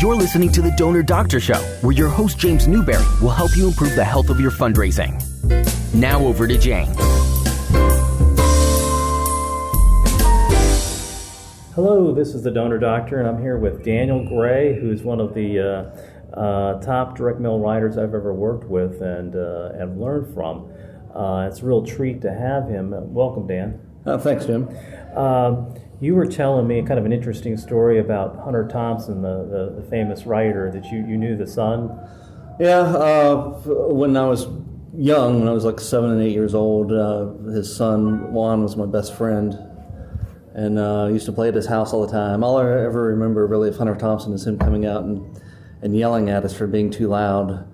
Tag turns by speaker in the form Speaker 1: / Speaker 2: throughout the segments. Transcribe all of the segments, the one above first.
Speaker 1: You're listening to The Donor Doctor Show, where your host, James Newberry, will help you improve the health of your fundraising. Now over to James.
Speaker 2: Hello, this is The Donor Doctor, and I'm here with Daniel Gray, who's one of the top direct mail writers I've ever worked with and have learned from. It's a real treat to have him. Welcome, Dan.
Speaker 3: Thanks, Jim.
Speaker 2: You were telling me kind of an interesting story about Hunter Thompson, the famous writer, that you knew the son.
Speaker 3: Yeah, when I was young, when I was like 7 and 8 years old, his son Juan was my best friend, and I used to play at his house all the time. All I ever remember really of Hunter Thompson is him coming out and yelling at us for being too loud.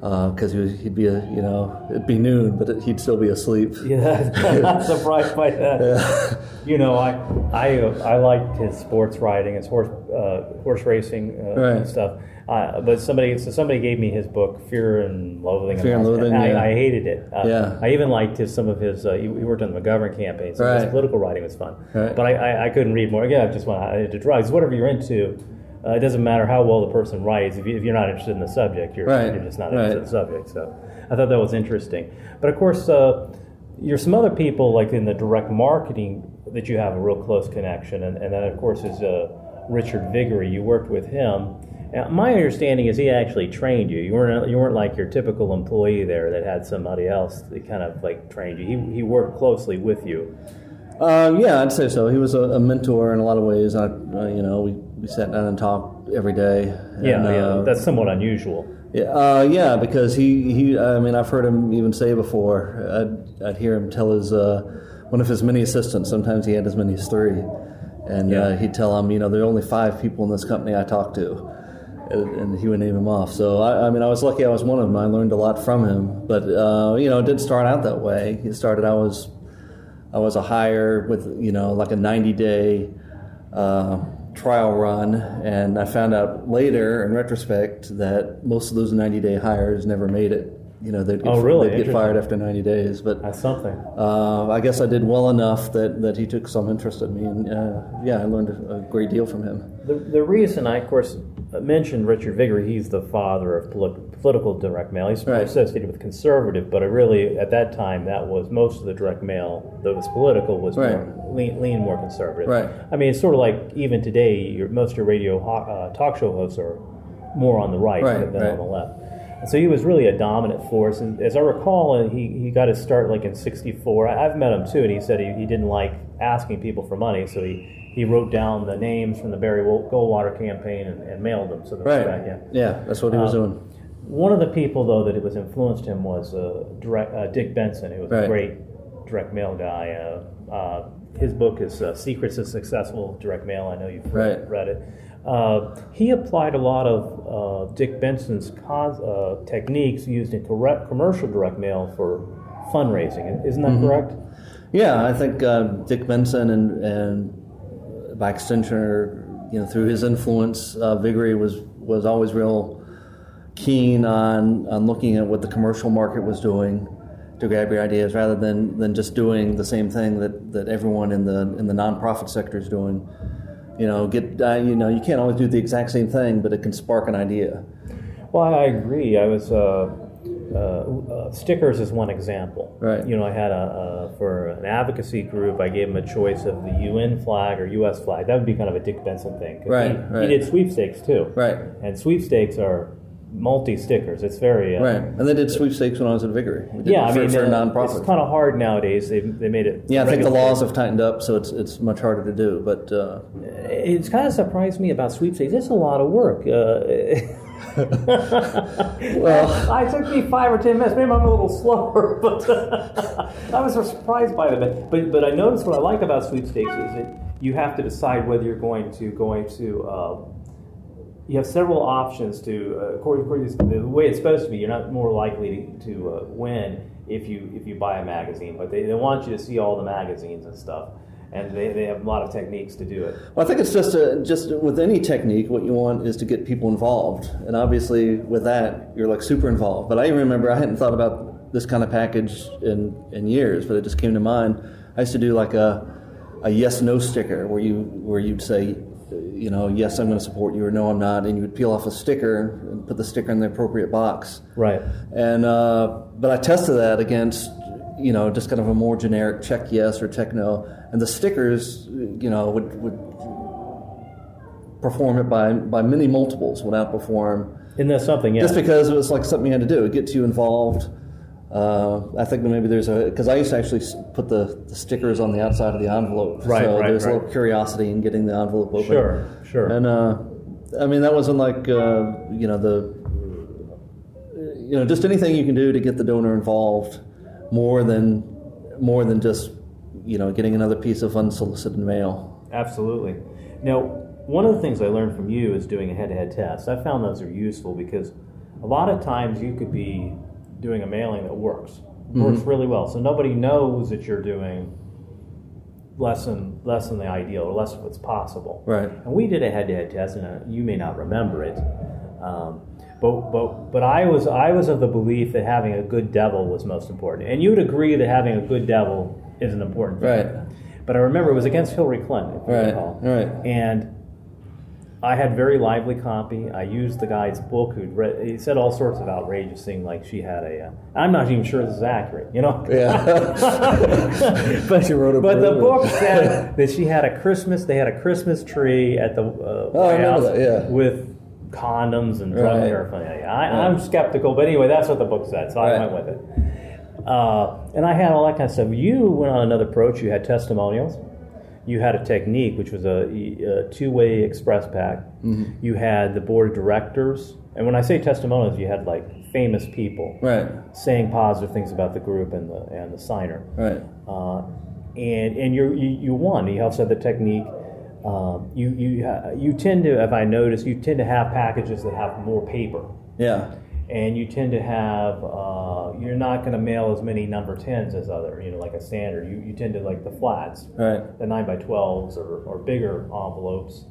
Speaker 3: Because he'd be it'd be noon, but he'd still be asleep.
Speaker 2: Yeah, I'm not surprised by that.
Speaker 3: Yeah.
Speaker 2: You know, I liked his sports writing, his horse racing and stuff. But somebody gave me his book, Fear and Loathing. I hated it. I even liked some of his. He worked on the McGovern campaign, so his political writing was fun. Right. But I couldn't read more. Again, I just went into drugs. Whatever you're into. It doesn't matter how well the person writes. If you're not interested in the subject, you're just not interested in the subject. So I thought that was interesting. But of course, there's some other people like in the direct marketing that you have a real close connection, and that of course is Richard Viguerie. You worked with him. My understanding is he actually trained you. You weren't like your typical employee there that had somebody else that kind of like trained you. He worked closely with you.
Speaker 3: Yeah, I'd say so. He was a mentor in a lot of ways. We sat down and talked every day. And,
Speaker 2: that's somewhat unusual.
Speaker 3: Yeah, because he I've heard him even say before. I'd hear him tell his one of his many assistants. Sometimes he had as many as 3, and he'd tell them, there are only 5 people in this company I talk to, and he would name them off. So I was lucky I was one of them. I learned a lot from him. But it did start out that way. It started. I was a hire with like a 90-day trial run, and I found out later in retrospect that most of those 90-day hires never made it. They'd get fired after 90 days. But
Speaker 2: that's something.
Speaker 3: I guess I did well enough that he took some interest in me, and I learned a great deal from him.
Speaker 2: The reason I, of course, mentioned Richard Viguerie, he's the father of political direct mail. He's associated with conservative, but really at that time that was most of the direct mail that was political was more lean more conservative.
Speaker 3: Right.
Speaker 2: I mean, it's sort of like even today, most of your radio talk show hosts are more on the right than on the left. And so he was really a dominant force, and as I recall, he got his start like in '64. I've met him too, and he said he didn't like asking people for money, so he wrote down the names from the Barry Goldwater campaign and mailed them. So
Speaker 3: that's what he was doing.
Speaker 2: One of the people, though, that was influenced him was Dick Benson, who was a great direct mail guy. His book is Secrets of Successful Direct Mail. I know you've read it. He applied a lot of Dick Benson's techniques used in commercial direct mail for fundraising. Isn't that correct?
Speaker 3: Yeah, I think Dick Benson and by extension, through his influence, Viguerie was always real keen on looking at what the commercial market was doing to grab your ideas, rather than just doing the same thing that everyone in the nonprofit sector is doing. You can't always do the exact same thing, but it can spark an idea.
Speaker 2: Well, I agree. I was stickers is one example.
Speaker 3: Right.
Speaker 2: I had for an advocacy group, I gave him a choice of the UN flag or U.S. flag. That would be kind of a Dick Benson thing. He did sweepstakes too.
Speaker 3: Right.
Speaker 2: And sweepstakes are multi-stickers. It's very
Speaker 3: and they did sweepstakes when I was at Viguerie. For nonprofit.
Speaker 2: It's kind of hard nowadays. They made it.
Speaker 3: Yeah, I think the laws have tightened up, so it's much harder to do. But
Speaker 2: it's kind of surprised me about sweepstakes. It's a lot of work. Well, it took me 5 or 10 minutes. Maybe I'm a little slower, but I was surprised by it. But I noticed what I like about sweepstakes is that you have to decide whether you're going to. You have several options to, according to the way it's supposed to be. You're not more likely to win if you buy a magazine, but they want you to see all the magazines and stuff. And they have a lot of techniques to do it.
Speaker 3: Well, I think it's just with any technique, what you want is to get people involved. And obviously with that, you're like super involved. But I remember I hadn't thought about this kind of package in years, but it just came to mind. I used to do like a yes/no sticker where you'd say yes, I'm going to support you, or no, I'm not, and you would peel off a sticker and put the sticker in the appropriate box.
Speaker 2: Right.
Speaker 3: And but I tested that against just kind of a more generic check yes or check no, and the stickers would perform it by many multiples, would outperform.
Speaker 2: Isn't that something? Yeah.
Speaker 3: Just because it was like something you had to do. It gets you involved. I think that maybe there's because I used to actually put the stickers on the outside of the envelope.
Speaker 2: Right,
Speaker 3: so
Speaker 2: right,
Speaker 3: there's
Speaker 2: right.
Speaker 3: a little curiosity in getting the envelope open.
Speaker 2: Sure.
Speaker 3: And that wasn't like just anything you can do to get the donor involved more than just getting another piece of unsolicited mail.
Speaker 2: Absolutely. Now, one of the things I learned from you is doing a head-to-head test. I found those are useful because a lot of times you could be doing a mailing that works really well. So nobody knows that you're doing less than the ideal or less than what's possible.
Speaker 3: Right.
Speaker 2: And we did a head-to-head test, and you may not remember it, but I was of the belief that having a good devil was most important. And you would agree that having a good devil is an important thing.
Speaker 3: Right.
Speaker 2: But I remember it was against Hillary Clinton, if you recall.
Speaker 3: Right.
Speaker 2: And I had very lively copy. I used the guy's book. He said all sorts of outrageous things, like she had I'm not even sure this is accurate,
Speaker 3: Yeah.
Speaker 2: but
Speaker 3: she wrote
Speaker 2: but the book said that they had a Christmas tree at the White House with condoms and drug paraphernalia. I'm skeptical, but anyway, that's what the book said, so I went with it. And I had all that kind of stuff. You went on another approach. You had testimonials. You had a technique, which was a two-way express pack. Mm-hmm. You had the board of directors. And when I say testimonials, you had like famous people saying positive things about the group and the signer.
Speaker 3: Right.
Speaker 2: And you won. You also had the technique. You tend to, if I notice, you tend to have packages that have more paper.
Speaker 3: Yeah.
Speaker 2: And you tend to have, you're not going to mail as many number 10s as other, like a standard. You tend to like the flats, the 9x12s or bigger envelopes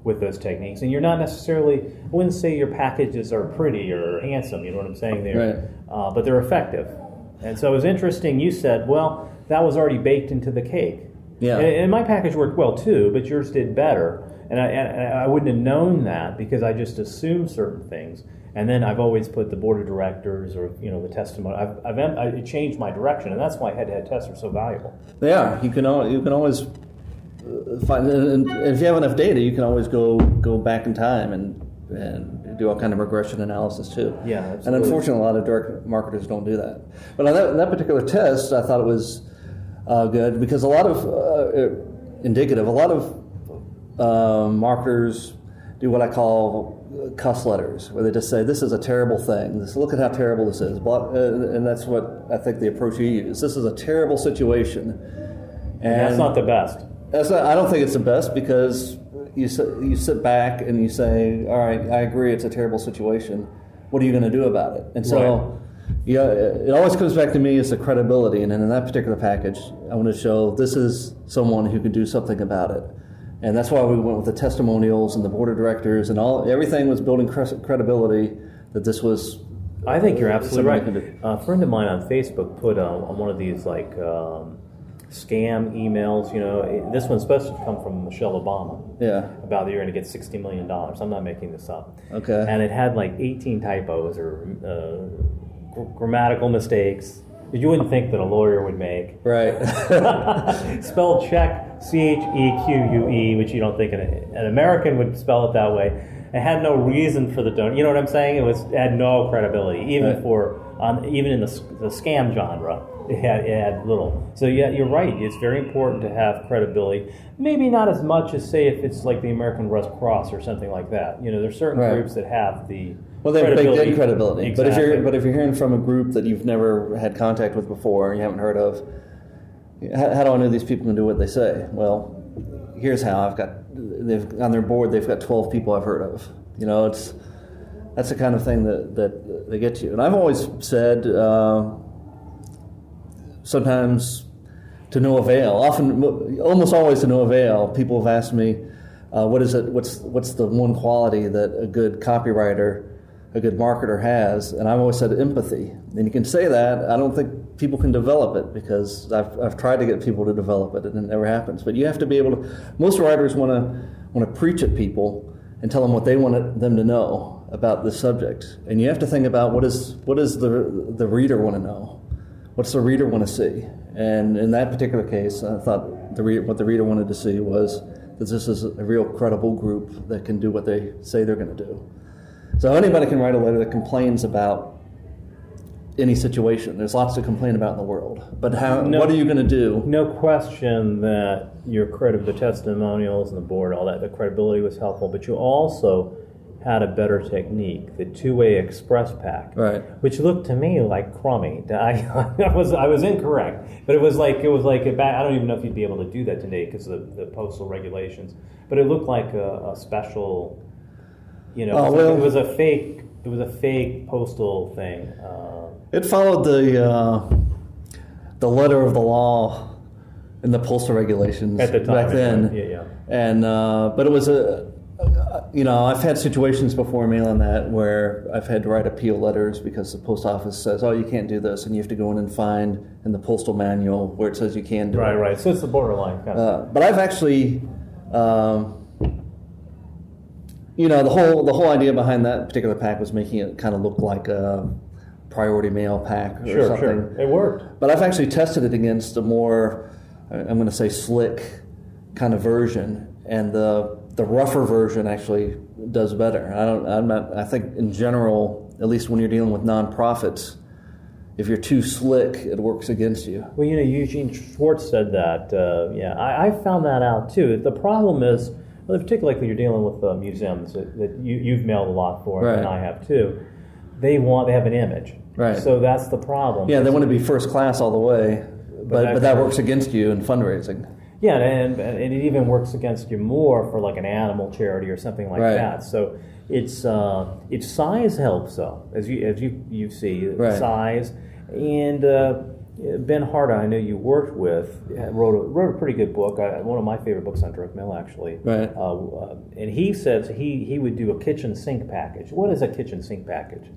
Speaker 2: with those techniques. And you're not necessarily, I wouldn't say your packages are pretty or handsome, you know what I'm saying there, but they're effective. And so it was interesting, you said, well, that was already baked into the cake.
Speaker 3: Yeah.
Speaker 2: And my package worked well too, but yours did better. And I wouldn't have known that because I just assumed certain things. And then I've always put the board of directors or the testimony. I changed my direction, and that's why head-to-head tests are so valuable.
Speaker 3: They are. You can always find, and if you have enough data, you can always go back in time and do all kind of regression analysis too.
Speaker 2: Yeah, absolutely.
Speaker 3: And unfortunately, a lot of direct marketers don't do that. But on that particular test, I thought it was good because a lot of marketers do what I call cuss letters, where they just say, this is a terrible thing. Look at how terrible this is. And that's what I think the approach you use. This is a terrible situation. And
Speaker 2: that's not the best.
Speaker 3: I don't think it's the best because you sit back and you say, all right, I agree it's a terrible situation. What are you going to do about it? And so it always comes back to me as the credibility. And in that particular package, I want to show this is someone who can do something about it. And that's why we went with the testimonials and the board of directors and everything was building credibility that this was.
Speaker 2: I think you're absolutely right. A friend of mine on Facebook put on one of these like scam emails. This one's supposed to come from Michelle Obama.
Speaker 3: Yeah. About
Speaker 2: you're going to get $60 million. I'm not making this up.
Speaker 3: Okay.
Speaker 2: And it had like 18 typos or grammatical mistakes that you wouldn't think that a lawyer would make.
Speaker 3: Right.
Speaker 2: Spelled check. CHEQUE, which you don't think an American would spell it that way. It had no reason for the donor. You know what I'm saying? It had no credibility, even even in the scam genre. It had little. So yeah, you're right. It's very important to have credibility. Maybe not as much as say if it's like the American Red Cross or something like that. There's certain groups that have the
Speaker 3: they have baked in credibility.
Speaker 2: Exactly.
Speaker 3: But if you're hearing from a group that you've never had contact with before, you haven't heard of. How do I know these people can do what they say? Well, here's how. They've on their board, they've got 12 people I've heard of. That's the kind of thing that they get you. And I've always said, sometimes to no avail. Almost always to no avail. People have asked me, what is it? What's the one quality that a good copywriter, a good marketer has? And I've always said empathy. And you can say that. I don't think people can develop it because I've tried to get people to develop it and it never happens. But you have to be able to. Most writers want want to preach at people and tell them what they want them to know about this subject. And you have to think about what does the reader want to know? What's the reader want to see? And in that particular case, I thought what the reader wanted to see was that this is a real credible group that can do what they say they're going to do. So anybody can write a letter that complains about any situation. There's lots to complain about in the world. But what are you going to do?
Speaker 2: No question that the testimonials and the board, all that, the credibility was helpful, but you also had a better technique, the two-way express pack,
Speaker 3: right,
Speaker 2: which looked to me like crummy. I was incorrect, but it was like I don't even know if you'd be able to do that today because of the postal regulations. But it looked like a special, it was a fake postal thing.
Speaker 3: It followed the letter of the law in the postal regulations
Speaker 2: at the time,
Speaker 3: back then.
Speaker 2: Yeah.
Speaker 3: And but it was I've had situations before mailing that where I've had to write appeal letters because the post office says, "Oh, you can't do this," and you have to go in and find in the postal manual where it says you can do it.
Speaker 2: Right. So it's the borderline kind of.
Speaker 3: But I've actually, the whole idea behind that particular pack was making it kind of look like a priority mail pack or something.
Speaker 2: Sure. It worked.
Speaker 3: But I've actually tested it against a more, I'm going to say, slick kind of version, and the rougher version actually does better. I think in general, at least when you're dealing with nonprofits, if you're too slick, it works against you.
Speaker 2: Well, Eugene Schwartz said that. I found that out too. The problem is, particularly when you're dealing with museums that you've mailed a lot for,
Speaker 3: right,
Speaker 2: and I have too. They have an image,
Speaker 3: right?
Speaker 2: So that's the problem.
Speaker 3: Yeah, they want to be first class all the way, but that works against you in fundraising.
Speaker 2: Yeah, and it even works against you more for like an animal charity or something like that. So its size helps though, as you see,
Speaker 3: right,
Speaker 2: size. And Ben Harda, I know you worked with, wrote a pretty good book. One of my favorite books on direct mail, actually.
Speaker 3: Right.
Speaker 2: And he says he would do a kitchen sink package. What is a kitchen sink package?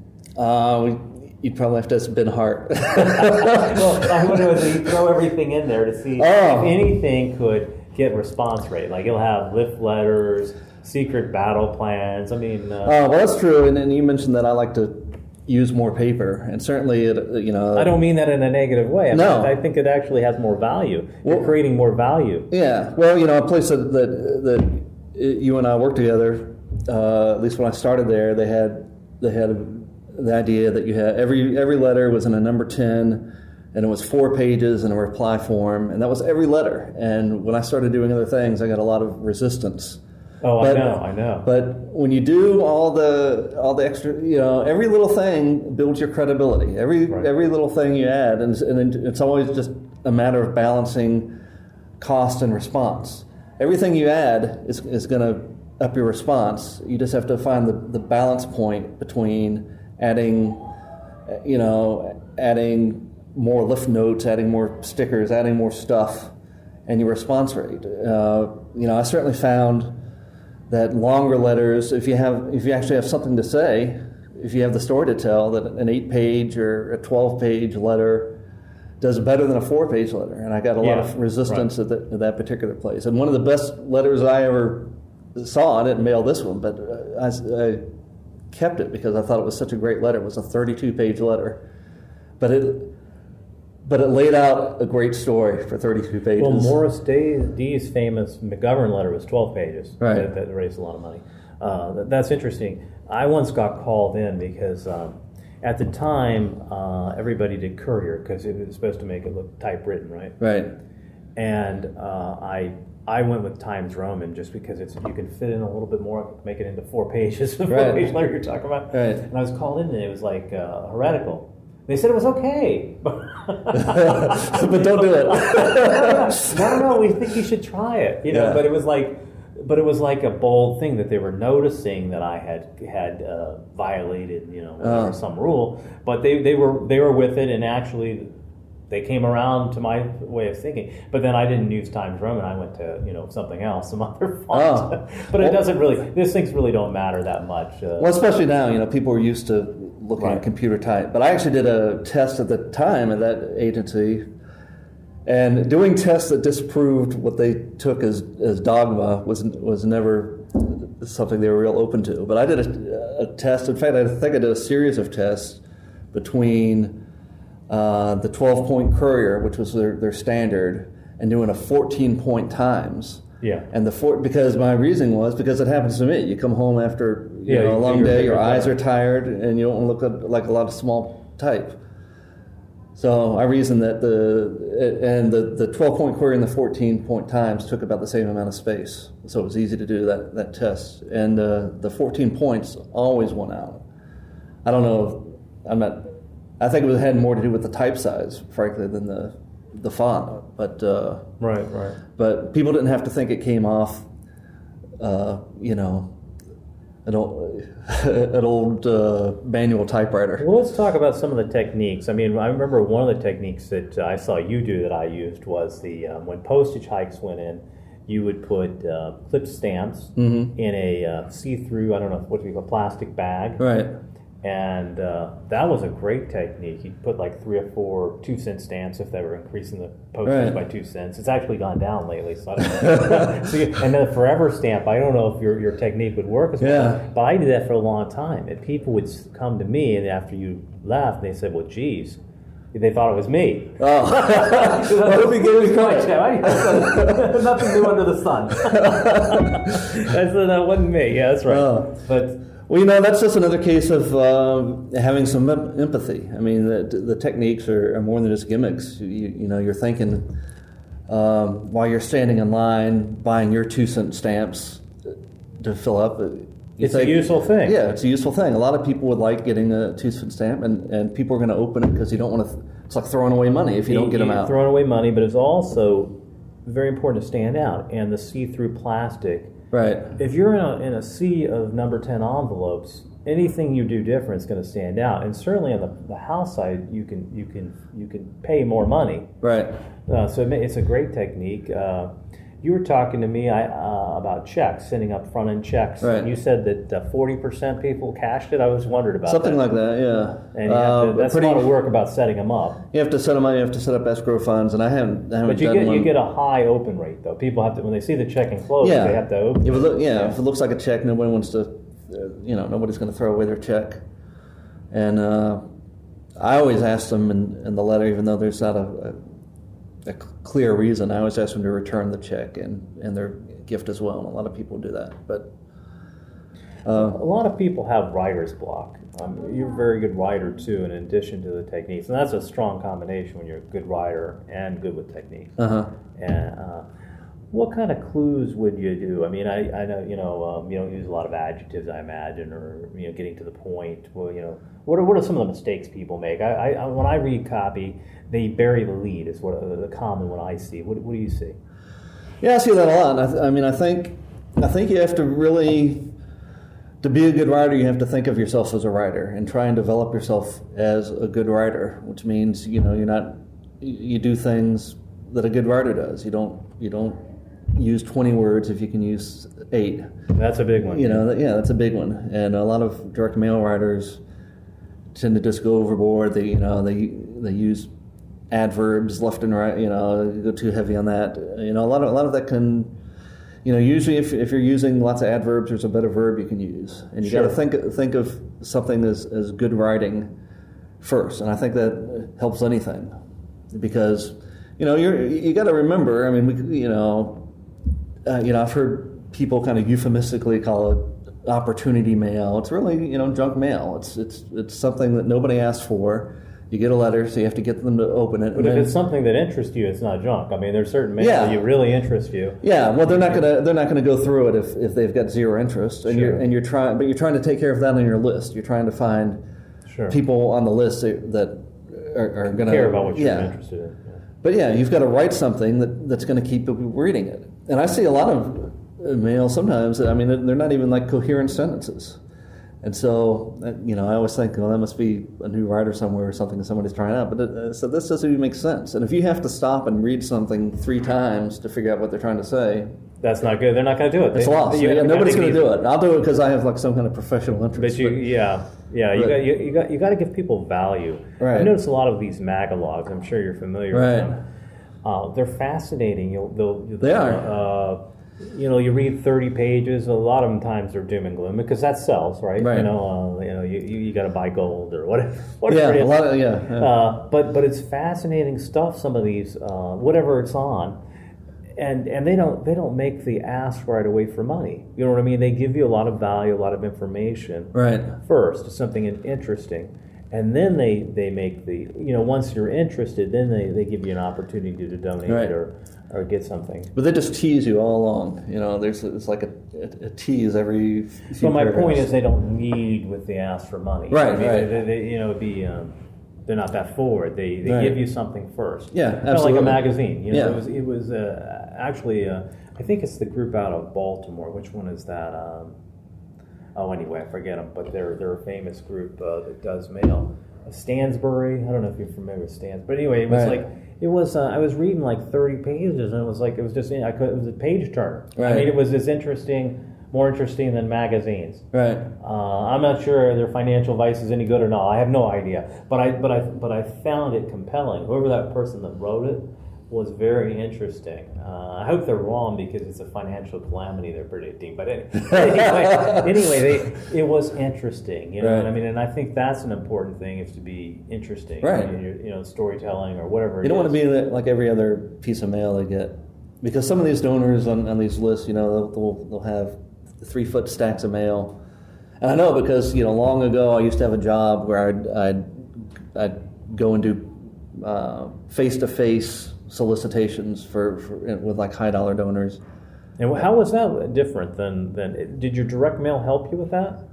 Speaker 3: You'd probably have to ask Ben Hart.
Speaker 2: Well, I wonder if you throw everything in there to see if anything could get response rate. Like he'll have lift letters, secret battle plans. I mean,
Speaker 3: well, that's true. And then you mentioned that I like to use more paper, and certainly,
Speaker 2: I don't mean that in a negative way. I think it actually has more value. You're creating more value.
Speaker 3: Yeah. Well, a place that you and I worked together. At least when I started there, they had the idea that you had every letter was in a number 10, and it was 4 pages in a reply form, and that was every letter. And when I started doing other things, I got a lot of resistance.
Speaker 2: Oh, I know.
Speaker 3: But when you do all the extra, every little thing builds your credibility. Every little thing you add, and it's always just a matter of balancing cost and response. Everything you add is going to up your response. You just have to find the balance point between adding more lift notes, adding more stickers, adding more stuff, and your response rate. I certainly found that longer letters, if you actually have something to say, if you have the story to tell, that an 8-page or a 12-page letter does better than a 4-page letter. And I got a lot of resistance at that particular place. And one of the best letters I ever saw, I didn't mail this one, but I kept it because I thought it was such a great letter. It was a 32-page letter. But it laid out a great story for 32 pages.
Speaker 2: Well, Morris D's famous McGovern letter was 12 pages.
Speaker 3: Right.
Speaker 2: That raised a lot of money. That's interesting. I once got called in because at the time everybody did Courier because it was supposed to make it look typewritten, right?
Speaker 3: Right.
Speaker 2: And I went with Times Roman just because you can fit in a little bit more, make it into 4 pages. The 4-page letter you're talking about.
Speaker 3: Right.
Speaker 2: And I was called in and it was like heretical. They said it was okay.
Speaker 3: But don't do it.
Speaker 2: No, we think you should try it. But it was like a bold thing that they were noticing that I had violated, some rule. But they were with it, and actually they came around to my way of thinking. But then I didn't use Times Roman. I went to something else, some other font. But it doesn't really. These things really don't matter that much.
Speaker 3: Well, especially now, people are used to looking at computer type. But I actually did a test at the time at that agency, And doing tests that disproved what they took as dogma was never something they were real open to. But I did a test. In fact, I think I did a series of tests between the 12-point courier, which was their standard, and doing a 14-point times.
Speaker 2: Yeah.
Speaker 3: And because my reasoning was because it happens to me. You come home after a long day, your eyes are tired, and you don't want to look like a lot of small type. So I reasoned that the 12-point query and the 14-point times took about the same amount of space. So it was easy to do that test. And the 14 points always won out. I don't know. I think it had more to do with the type size, frankly, than the font. But
Speaker 2: right.
Speaker 3: But people didn't have to think it came off, an old manual typewriter.
Speaker 2: Well, let's talk about some of the techniques. I mean, I remember one of the techniques that I saw you do that I used was when postage hikes went in, you would put clip stamps in a see-through, I don't know what you call, plastic bag.
Speaker 3: Right.
Speaker 2: And that was a great technique. You'd put like 3 or 4 2-cent stamps if they were increasing the postage by 2 cents. It's actually gone down lately, so I don't know. And then the forever stamp, I don't know if your technique would work as well, but I did that for a long time. And people would come to me, and after you left, they said, well, geez, they thought it was me.
Speaker 3: Oh.
Speaker 2: Nothing new under the sun. I said, that wasn't me. Yeah, that's right.
Speaker 3: Oh.
Speaker 2: But...
Speaker 3: Well, that's just another case of having some empathy. I mean, the techniques are more than just gimmicks. You're thinking while you're standing in line buying your 2-cent stamps to fill up.
Speaker 2: It's a useful thing.
Speaker 3: Yeah, it's a useful thing. A lot of people would like getting a 2-cent stamp, and people are going to open it because you don't want to. It's like throwing away money if you don't get them out.
Speaker 2: Throwing away money, but it's also very important to stand out. And the see-through plastic.
Speaker 3: Right.
Speaker 2: If you're in a sea of number 10 envelopes, anything you do different is going to stand out. And certainly on the house side, you can pay more money.
Speaker 3: Right.
Speaker 2: So it's a great technique. You were talking to me about checks, sending up front-end checks.
Speaker 3: Right.
Speaker 2: And you said that 40% people cashed it. I was wondering about
Speaker 3: something
Speaker 2: that.
Speaker 3: like that, yeah.
Speaker 2: And that's a lot of work about setting them up.
Speaker 3: You have to set them up. You have to set up escrow funds, and I haven't
Speaker 2: but you get a high open rate though. People have to, when they see the check enclosed, they have to open.
Speaker 3: If it looks like a check, nobody wants to. Nobody's going to throw away their check. And I always ask them in the letter, even though there's not a clear reason, I always ask them to return the check and their gift as well. And a lot of people do that, but
Speaker 2: a lot of people have writer's block. You're a very good writer too, in addition to the techniques, and that's a strong combination when you're a good writer and good with techniques. And what kind of clues would you do? I mean, I know you don't use a lot of adjectives, I imagine, or getting to the point. Well, what are some of the mistakes people make? I when I read copy, they bury the lead is what the common one I see. What do you see?
Speaker 3: Yeah, I see that a lot. I think you have to really, to be a good writer, you have to think of yourself as a writer and try and develop yourself as a good writer, which means you do things that a good writer does. You don't use 20 words if you can use 8.
Speaker 2: That's a big one.
Speaker 3: That's a big one. And a lot of direct mail writers tend to just go overboard. They use adverbs left and right. Go too heavy on that. A lot of that can. Usually if you're using lots of adverbs, there's a better verb you can use, and you got to think of something as good writing first. And I think that helps anything, because you got to remember. I mean, I've heard people kind of euphemistically call it opportunity mail. It's really junk mail. It's something that nobody asked for. You get a letter, so you have to get them to open it.
Speaker 2: But if it's something that interests you, it's not junk. I mean, there's certain mail that really interest you.
Speaker 3: Yeah, well, they're not gonna go through it if they've got zero interest, and you're trying to take care of that on your list. You're trying to find people on the list that are going to
Speaker 2: care about what you're interested in. Yeah.
Speaker 3: But you've got to write something that's going to keep people reading it. And I see a lot of mail sometimes. I mean, they're not even like coherent sentences. And so, I always think, well, that must be a new writer somewhere or something that somebody's trying out. But so this doesn't even make sense. And if you have to stop and read something 3 times to figure out what they're trying to say,
Speaker 2: that's not good. They're not going to do it.
Speaker 3: It's lost. Nobody's going to do it. I'll do it because I have like some kind of professional interest.
Speaker 2: But you got to give people value.
Speaker 3: Right.
Speaker 2: I notice a lot of these magalogs. I'm sure you're familiar with them. They're fascinating.
Speaker 3: They are.
Speaker 2: You read 30 pages. A lot of times they're doom and gloom because that sells, right?
Speaker 3: Right.
Speaker 2: You got to buy gold or whatever.
Speaker 3: Yeah,
Speaker 2: it is.
Speaker 3: a lot of,
Speaker 2: but it's fascinating stuff. Some of these, whatever it's on, and they don't make the ask right away for money. You know what I mean? They give you a lot of value, a lot of information.
Speaker 3: Right.
Speaker 2: First, something interesting. And then they make once you're interested, then they give you an opportunity to donate
Speaker 3: right.
Speaker 2: or get something.
Speaker 3: But they just tease you all along. It's like a tease every few
Speaker 2: So my
Speaker 3: paragraphs.
Speaker 2: point is they don't lead with the ask for money.
Speaker 3: Right,
Speaker 2: right. They're not that forward. They
Speaker 3: right.
Speaker 2: give you something first.
Speaker 3: Yeah,
Speaker 2: Kind of
Speaker 3: absolutely.
Speaker 2: like a magazine.
Speaker 3: Yeah.
Speaker 2: It was actually, I think it's the group out of Baltimore. Which one is that? Anyway, I forget them, but they're a famous group that does mail. Stansbury, I don't know if you're familiar with Stansbury, but anyway, it was right. I was reading like 30 pages, and it was a page turner.
Speaker 3: Right.
Speaker 2: I mean, it was as more interesting than magazines.
Speaker 3: Right.
Speaker 2: I'm not sure their financial advice is any good or not. I have no idea, but I found it compelling. Whoever that person that wrote it was very interesting. I hope they're wrong because it's a financial calamity they're predicting. But anyway, it was interesting. You know
Speaker 3: right.
Speaker 2: what I mean? And I think that's an important thing, is to be interesting.
Speaker 3: Right.
Speaker 2: Storytelling or whatever.
Speaker 3: You don't want to be like every other piece of mail they get, because some of these donors on these lists, they'll have 3-foot stacks of mail. And I know because long ago I used to have a job where I'd go and do face-to-face solicitations for with like high dollar donors.
Speaker 2: And how was that different than did your direct mail help you with that?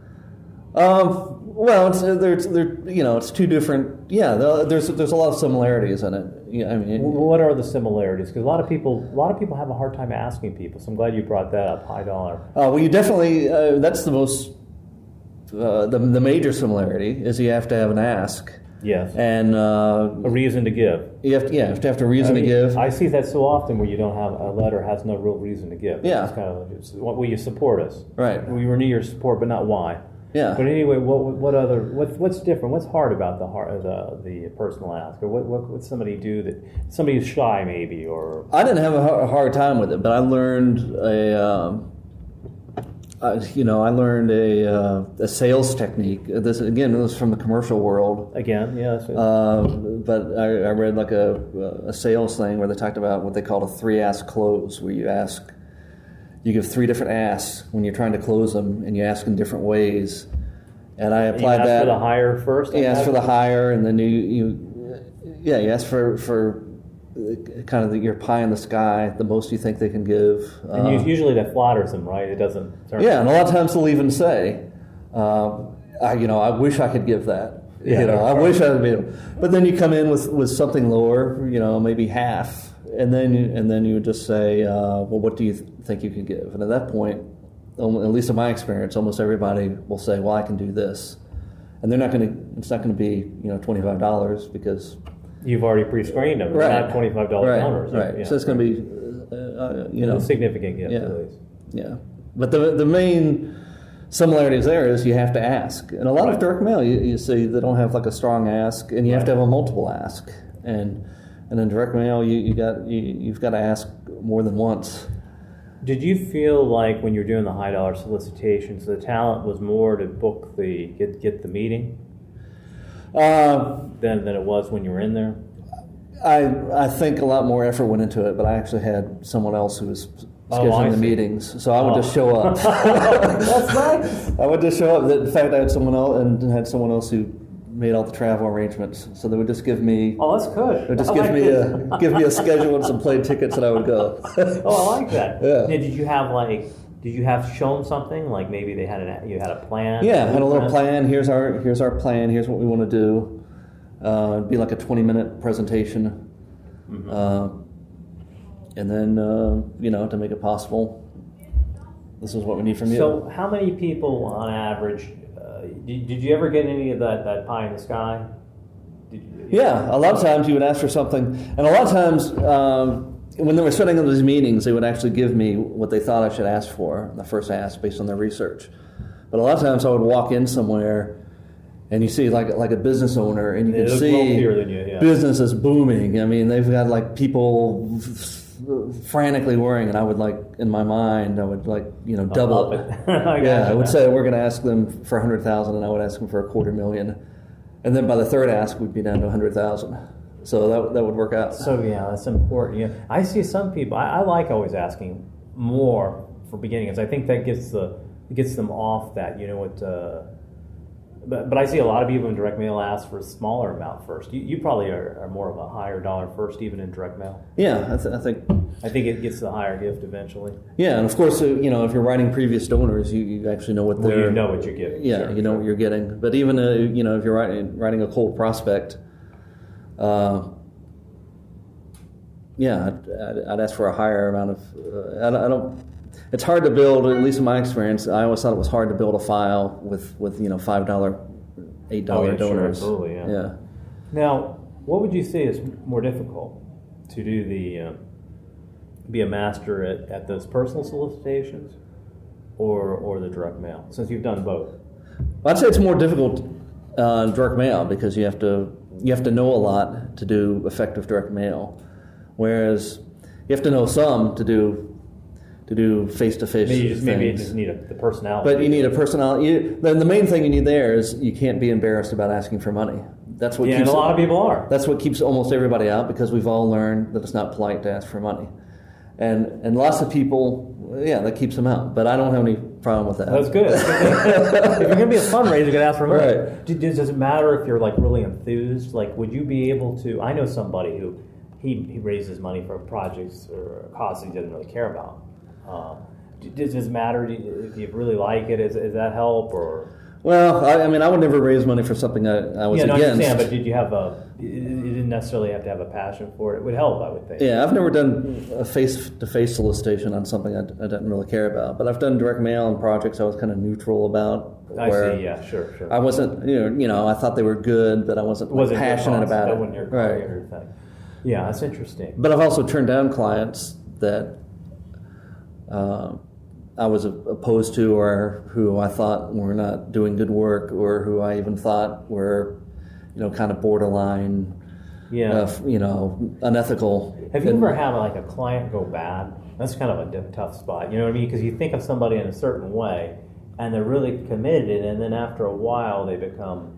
Speaker 3: Well, it's two different. Yeah, there's a lot of similarities in it. Yeah, I mean,
Speaker 2: what are the similarities? Because a lot of people have a hard time asking people. So I'm glad you brought that up. High dollar.
Speaker 3: Well, you definitely. That's the most. The major similarity is you have to have an ask.
Speaker 2: Yes.
Speaker 3: And
Speaker 2: a reason to give.
Speaker 3: You have to have a reason to give.
Speaker 2: I see that so often where you don't have a letter has no real reason to give.
Speaker 3: Yeah.
Speaker 2: It's kind of, will you support us?
Speaker 3: Right.
Speaker 2: We renew your support, but not why.
Speaker 3: Yeah.
Speaker 2: But anyway, what's different? What's hard about the personal ask, or what somebody do that somebody's shy maybe, or
Speaker 3: I didn't have a hard time with it, but I learned a sales technique. This was from the commercial world.
Speaker 2: Again, yes.
Speaker 3: But I read like a sales thing where they talked about what they called a 3-ask close, where you give 3 different asks when you're trying to close them, and you ask in different ways. And I applied that.
Speaker 2: You ask for the higher first.
Speaker 3: You ask for the higher, and then you ask for kind of your pie in the sky, the most you think they can give.
Speaker 2: And usually that flatters them, right? It doesn't turn.
Speaker 3: Yeah, and a lot of times they'll even say, I wish I could give that.
Speaker 2: Yeah,
Speaker 3: I wish I would be able. But then you come in with something lower, maybe half, and then you would just say, well, what do you think you can give? And at that point, at least in my experience, almost everybody will say, well, I can do this, and it's not going to be $25 because
Speaker 2: you've already pre-screened them.
Speaker 3: Right.
Speaker 2: They're not $25 donors.
Speaker 3: Right.
Speaker 2: Yeah.
Speaker 3: So it's going to be,
Speaker 2: a significant gift at least.
Speaker 3: Yeah. But the main similarities there is you have to ask. And a lot of direct mail, you see, they don't have like a strong ask, and you have to have a multiple ask. And in direct mail, you've got to ask more than once.
Speaker 2: Did you feel like when you were doing the high dollar solicitations, the talent was more to book get the meeting than it was when you were in there?
Speaker 3: I think a lot more effort went into it, but I actually had someone else who was scheduling the meetings, so I would just show up.
Speaker 2: That's nice.
Speaker 3: I would just show up. In fact, I had someone else who made all the travel arrangements, so they would just give me.
Speaker 2: Oh, that's good.
Speaker 3: They would just give me a schedule and some plane tickets, and I would go.
Speaker 2: Oh, I like that.
Speaker 3: Yeah.
Speaker 2: Now, did you have shown something like maybe you had a plan?
Speaker 3: Yeah, I had a little plan. Here's our plan. Here's what we want to do. It'd be like a 20-minute presentation, and then to make it possible, this is what we need from you.
Speaker 2: So, how many people on average? Did you ever get any of that pie in the sky?
Speaker 3: Yeah, a lot of times you would ask for something, and a lot of times when they were setting up these meetings, they would actually give me what they thought I should ask for, the first ask based on their research. But a lot of times I would walk in somewhere, and you see like a business owner, and you can see
Speaker 2: than you, yeah.
Speaker 3: business is booming. I mean, they've got like people frantically worrying, and I would like in my mind, I would like double it. I would say we're going to ask them for $100,000, and I would ask them for $250,000, and then by the third ask, we'd be down to $100,000. So that would work out.
Speaker 2: So yeah, that's important. Yeah, I see some people. I like always asking more for beginnings. I think that gets them off that. But I see a lot of people in direct mail ask for a smaller amount first. You probably are more of a higher dollar first, even in direct mail.
Speaker 3: Yeah, I think
Speaker 2: it gets the higher gift eventually.
Speaker 3: Yeah, and of course, if you're writing previous donors, you actually know what they're.
Speaker 2: You know what you're getting.
Speaker 3: Yeah, you know what you're getting. But even if you're writing a cold prospect, I'd ask for a higher amount of. I don't. It's hard to build, at least in my experience. I always thought it was hard to build a file with $5, $8 donors.
Speaker 2: Sure, absolutely, yeah. Now, what would you say is more difficult to do be a master at those personal solicitations or the direct mail, since you've done both?
Speaker 3: Well, I'd say it's more difficult direct mail because you have to know a lot to do effective direct mail, whereas you have to know some to do face-to-face things.
Speaker 2: Maybe you just need the personality.
Speaker 3: But you need a personality. The main thing you need there is you can't be embarrassed about asking for money. That's what.
Speaker 2: Yeah, and a lot of people are.
Speaker 3: That's what keeps almost everybody out, because we've all learned that it's not polite to ask for money, and lots of people, that keeps them out. But I don't have any problem with that.
Speaker 2: That's good. If you're going to be a fundraiser, you're going to ask for money.
Speaker 3: Right.
Speaker 2: Does it matter if you're like really enthused? Like, would you be able to? I know somebody who he raises money for projects or causes he doesn't really care about. Does it matter if you really like it? Is that help or?
Speaker 3: Well, I would never raise money for something I was against.
Speaker 2: I understand, but did you have you didn't necessarily have to have a passion for it. It would help, I would think.
Speaker 3: Yeah, I've never done a face-to-face solicitation on something I didn't really care about, but I've done direct mail on projects I was kind of neutral about.
Speaker 2: I see, yeah, sure.
Speaker 3: I wasn't, I thought they were good, but I wasn't passionate about it.
Speaker 2: That wasn't your client or anything. Yeah, that's interesting.
Speaker 3: But I've also turned down clients that I was opposed to, or who I thought were not doing good work, or who I even thought were, kind of borderline, unethical.
Speaker 2: Have you ever had like a client go bad? That's kind of a tough spot. You know what I mean? Because you think of somebody in a certain way, and they're really committed, and then after a while they become,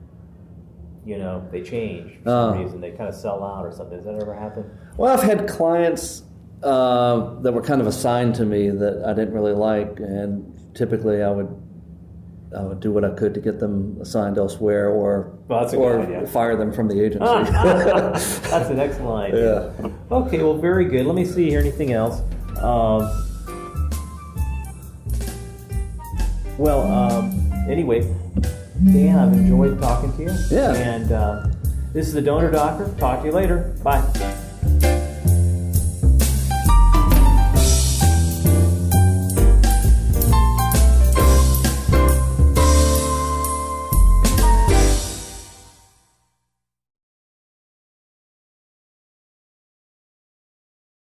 Speaker 2: they change for some reason. They kind of sell out or something. Has that ever happened?
Speaker 3: Well, I've had clients that were kind of assigned to me that I didn't really like, and typically I would do what I could to get them assigned elsewhere, or fire them from the agency.
Speaker 2: That's an excellent idea. Yeah. Okay, well, very good. Let me see here. Anything else? Anyway, Dan, I've enjoyed talking to you.
Speaker 3: Yeah.
Speaker 2: And this is the Donor Doctor. Talk to you later. Bye.